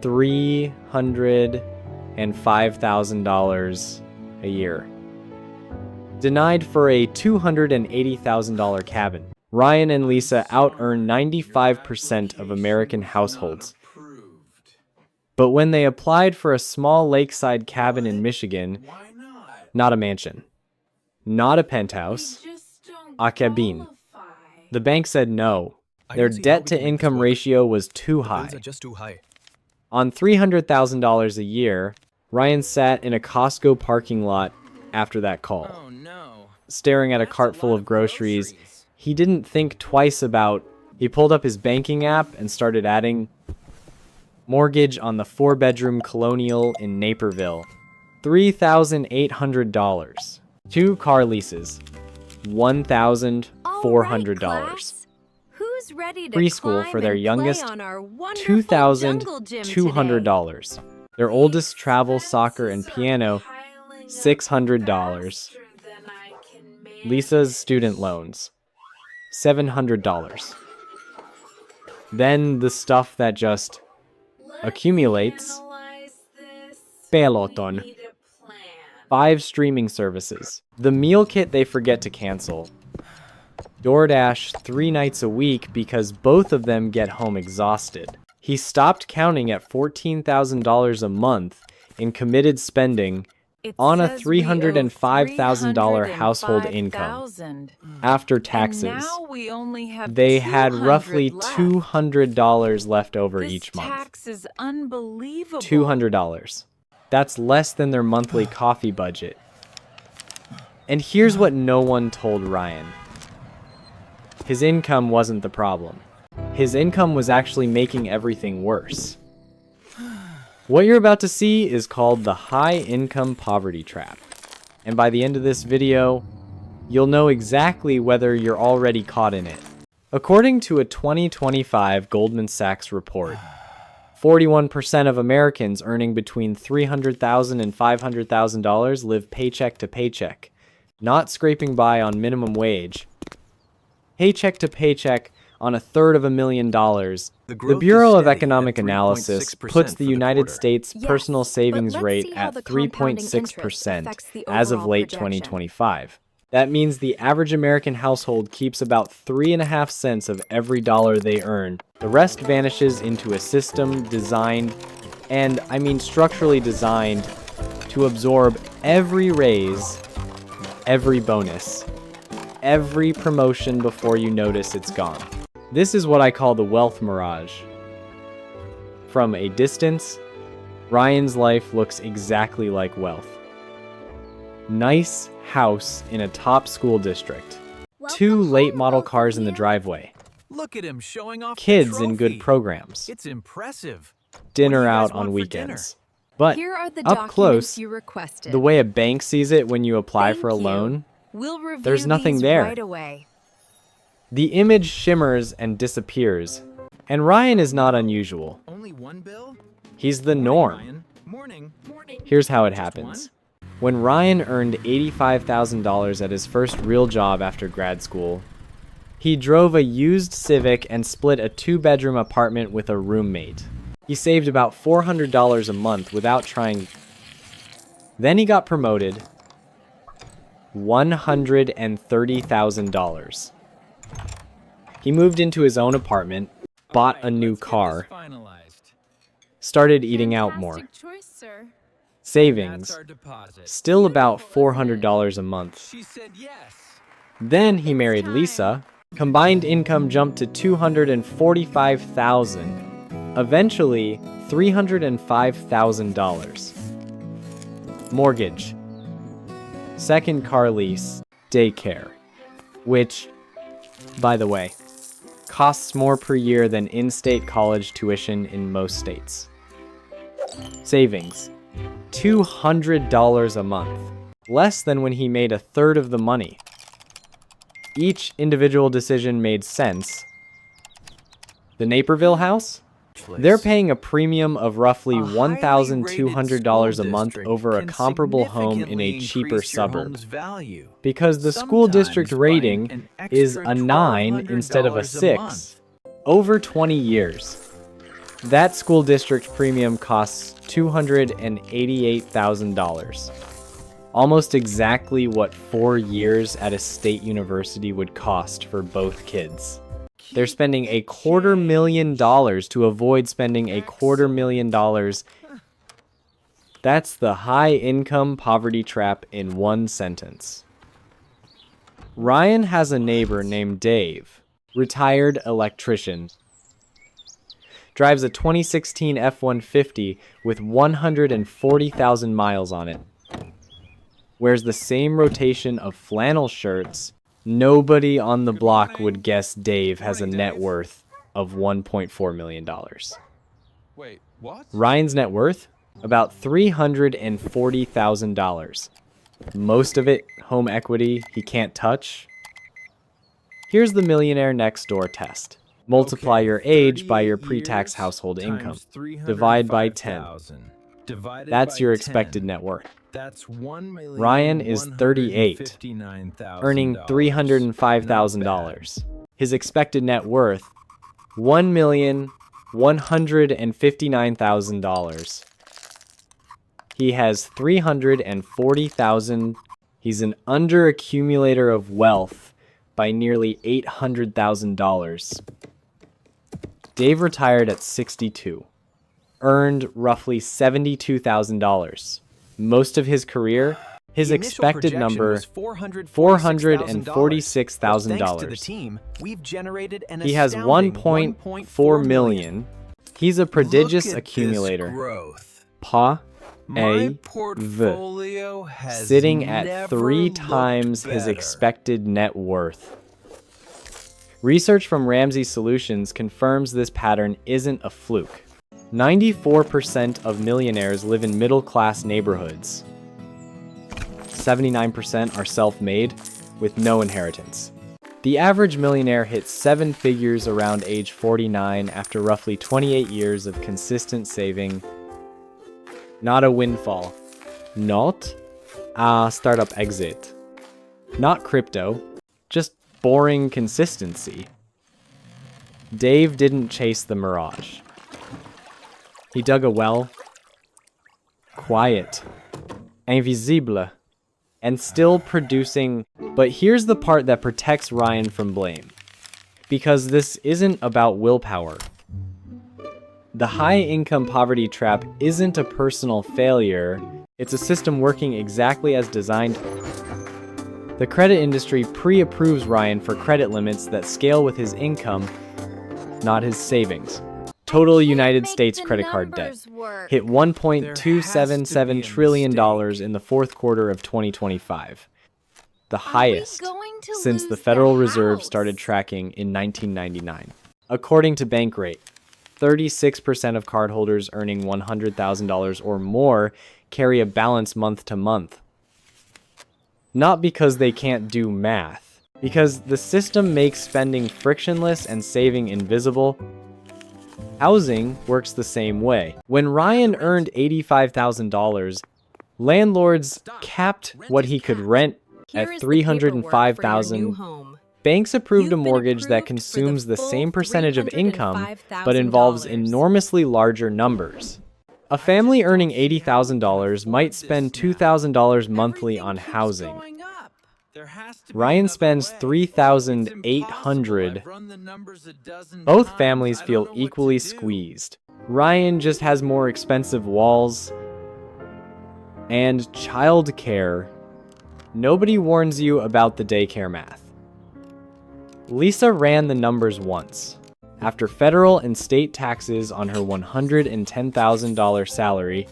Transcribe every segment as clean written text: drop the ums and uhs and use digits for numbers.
$305,000 a year. Denied for a $280,000 cabin. Ryan and Lisa out-earn 95% of American households. But when they applied for a small lakeside cabin in Michigan, not a mansion, not a penthouse, a cabin, the bank said no. Their debt-to-income ratio was too high. On $300,000 a year, Ryan sat in a Costco parking lot after that call. Staring at a cart full of groceries, he didn't think twice about. He pulled up his banking app and started adding mortgage on the 4-bedroom colonial in Naperville, $3,800. 2 car leases, $1,400. Preschool for their youngest, $2,200. Their oldest travel, soccer, and piano, $600. Lisa's student loans, $700. Then the stuff that just accumulates. Peloton. 5 streaming services. The meal kit they forget to cancel. DoorDash 3 nights a week because both of them get home exhausted. He stopped counting at $14,000 a month in committed spending on a $305,000 household income. After taxes, they had roughly $200 left over each month. $200. That's less than their monthly coffee budget. And here's what no one told Ryan. His income wasn't the problem. His income was actually making everything worse. What you're about to see is called the high income poverty trap. And by the end of this video, you'll know exactly whether you're already caught in it. According to a 2025 Goldman Sachs report, 41% of Americans earning between $300,000 and $500,000 live paycheck to paycheck, not scraping by on minimum wage. Paycheck to paycheck on $333,000. The Bureau of Economic Analysis puts the United States personal savings rate at 3.6% as of late 2025. That means the average American household keeps about 3.5 cents of every dollar they earn. The rest vanishes into a system designed, and I mean structurally designed, to absorb every raise, every bonus, every promotion before you notice it's gone. This is what I call the wealth mirage. From a distance, Ryan's life looks exactly like wealth. Nice house in a top school district. 2 late model cars in the driveway. Look at him showing off Kids in good programs. It's impressive. Dinner out on weekends. But up close, the way a bank sees it when you apply for a loan, there's nothing there. The image shimmers and disappears, and Ryan is not unusual. Only one bill? He's the norm. Here's how it happens. When Ryan earned $85,000 at his first real job after grad school, he drove a used Civic and split a 2-bedroom apartment with a roommate. He saved about $400 a month without trying. Then he got promoted. $130,000. He moved into his own apartment, bought a new car, started eating out more. Savings, still about $400 a month. Then he married Lisa. Combined income jumped to $245,000. Eventually, $305,000. Mortgage, second car lease, daycare, which, by the way, costs more per year than in-state college tuition in most states. Savings, $200 a month, less than when he made a third of the money. Each individual decision made sense. The Naperville house? They're paying a premium of roughly $1,200 a month over a comparable home in a cheaper suburb, because the school district rating is a 9 instead of a 6. Over 20 years, That school district premium costs $288,000. Almost exactly what 4 years at a state university would cost for both kids. They're spending $250,000 to avoid spending $250,000. That's the high-income poverty trap in one sentence. Ryan has a neighbor named Dave, retired electrician. Drives a 2016 F-150 with 140,000 miles on it. Wears the same rotation of flannel shirts. Nobody on the block would guess Dave has a net worth of $1.4 million. Wait, what? Ryan's net worth? About $340,000. Most of it home equity he can't touch. Here's the Millionaire Next Door test. Multiply your age by your pre-tax household income. Divide by 10. That's your expected net worth. That's Ryan is 38, earning $305,000. His expected net worth, $1,159,000. He has $340,000. He's an under-accumulator of wealth by nearly $800,000. Dave retired at 62, earned roughly $72,000. Most of his career, his expected number, $446,000. He has $1.4 million. He's a prodigious accumulator. Sitting at 3 times his expected net worth. Research from Ramsey Solutions confirms this pattern isn't a fluke. 94% of millionaires live in middle-class neighborhoods. 79% are self-made, with no inheritance. The average millionaire hits 7 figures around age 49 after roughly 28 years of consistent saving. Not a windfall. Not a startup exit. Not crypto. Just boring consistency. Dave didn't chase the Mirage. He dug a well, quiet, invisible, and still producing. But here's the part that protects Ryan from blame. Because this isn't about willpower. The high-income poverty trap isn't a personal failure. It's a system working exactly as designed. The credit industry pre-approves Ryan for credit limits that scale with his income, not his savings. Total United States credit card debt hit $1.277 trillion in the fourth quarter of 2025, the highest since the Federal Reserve started tracking in 1999. According to Bankrate, 36% of cardholders earning $100,000 or more carry a balance month to month. Not because they can't do math, because the system makes spending frictionless and saving invisible. Housing works the same way. When Ryan earned $85,000, landlords capped what he could rent at $305,000. Banks approved a mortgage that consumes the same percentage of income, but involves enormously larger numbers. A family earning $80,000 might spend $2,000 monthly on housing. Ryan spends $3,800. Both families feel equally squeezed. Ryan just has more expensive walls and childcare. Nobody warns you about the daycare math. Lisa ran the numbers once. After federal and state taxes on her $110,000 salary,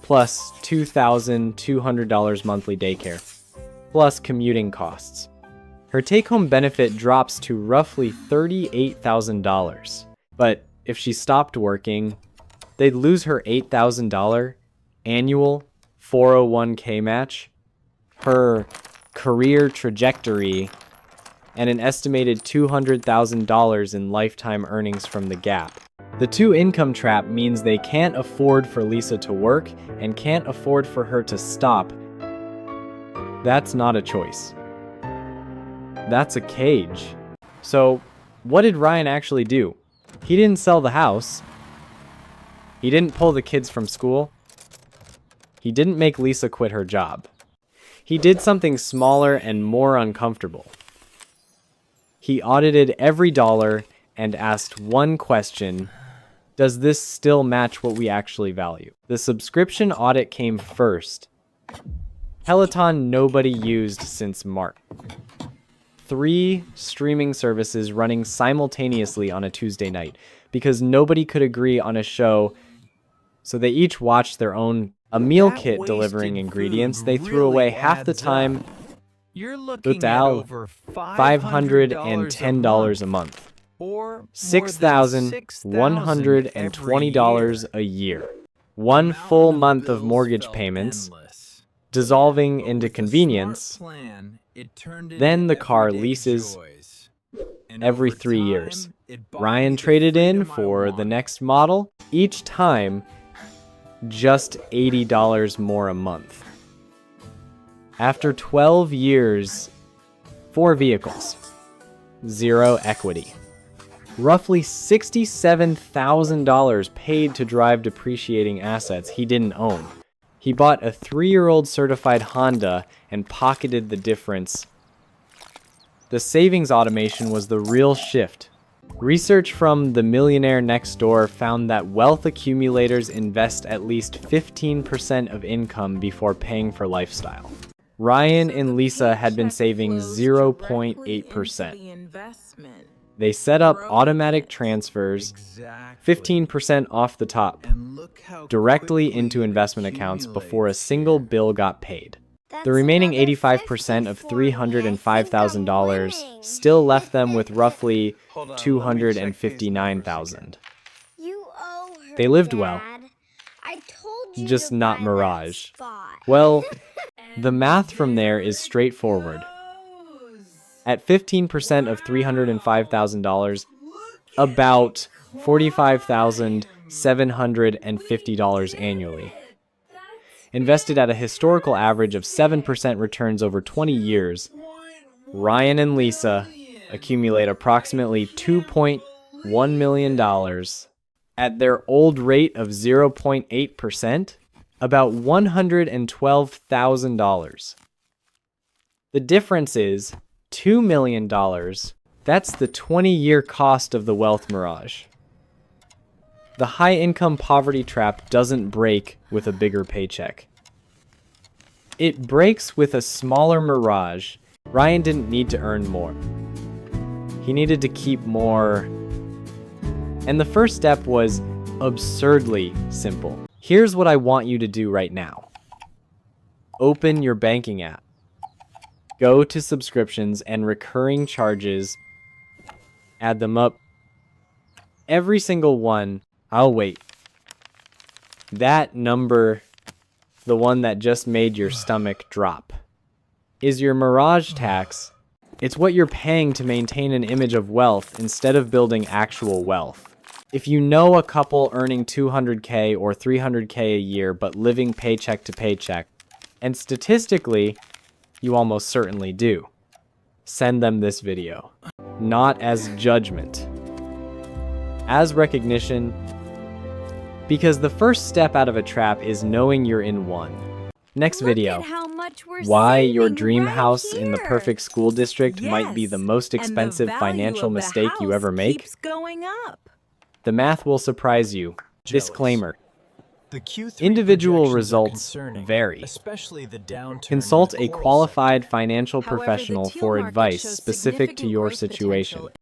plus $2,200 monthly daycare, plus commuting costs, her take-home benefit drops to roughly $38,000. But if she stopped working, they'd lose her $8,000 annual 401k match, her career trajectory, and an estimated $200,000 in lifetime earnings from the gap. The two-income trap means they can't afford for Lisa to work and can't afford for her to stop. That's not a choice. That's a cage. So, what did Ryan actually do? He didn't sell the house. He didn't pull the kids from school. He didn't make Lisa quit her job. He did something smaller and more uncomfortable. He audited every dollar and asked one question: does this still match what we actually value? The subscription audit came first. Peloton nobody used since March. 3 streaming services running simultaneously on a Tuesday night because nobody could agree on a show, so they each watched their own. A meal kit delivering ingredients they threw away half the time. You're looking at Total over $510 a month. or $6,120 a year. One full month of mortgage payments, dissolving into convenience. Then the car leases every 3 years. Ryan traded in for the next model, each time just $80 more a month. After 12 years, 4 vehicles, 0 equity. Roughly $67,000 paid to drive depreciating assets he didn't own. He bought a 3-year-old certified Honda and pocketed the difference. The savings automation was the real shift. Research from the Millionaire Next Door found that wealth accumulators invest at least 15% of income before paying for lifestyle. Ryan and Lisa had been saving 0.8%. They set up automatic transfers, 15% off the top, directly into investment accounts before a single bill got paid. The remaining 85% of $305,000 still left them with roughly $259,000. They lived well, just not Mirage. Well, the math from there is straightforward. At 15% of $305,000, about $45,750 annually. Invested at a historical average of 7% returns over 20 years, Ryan and Lisa accumulate approximately $2.1 million. At their old rate of 0.8%, about $112,000. The difference is $2 million. That's the 20-year cost of the wealth mirage. The high-income poverty trap doesn't break with a bigger paycheck. It breaks with a smaller mirage. Ryan didn't need to earn more. He needed to keep more. And the first step was absurdly simple. Here's what I want you to do right now. Open your banking app. Go to subscriptions and recurring charges. Add them up. Every single one. I'll wait. That number, the one that just made your stomach drop, is your Mirage tax. It's what you're paying to maintain an image of wealth instead of building actual wealth. If you know a couple earning $200K or $300K a year but living paycheck to paycheck, and statistically, you almost certainly do, send them this video. Not as judgment, as recognition, because the first step out of a trap is knowing you're in one. Next video, why your dream house in the perfect school district might be the most expensive financial mistake you ever make. The math will surprise you. Disclaimer. Individual results vary. Consult a qualified financial professional for advice specific to your situation.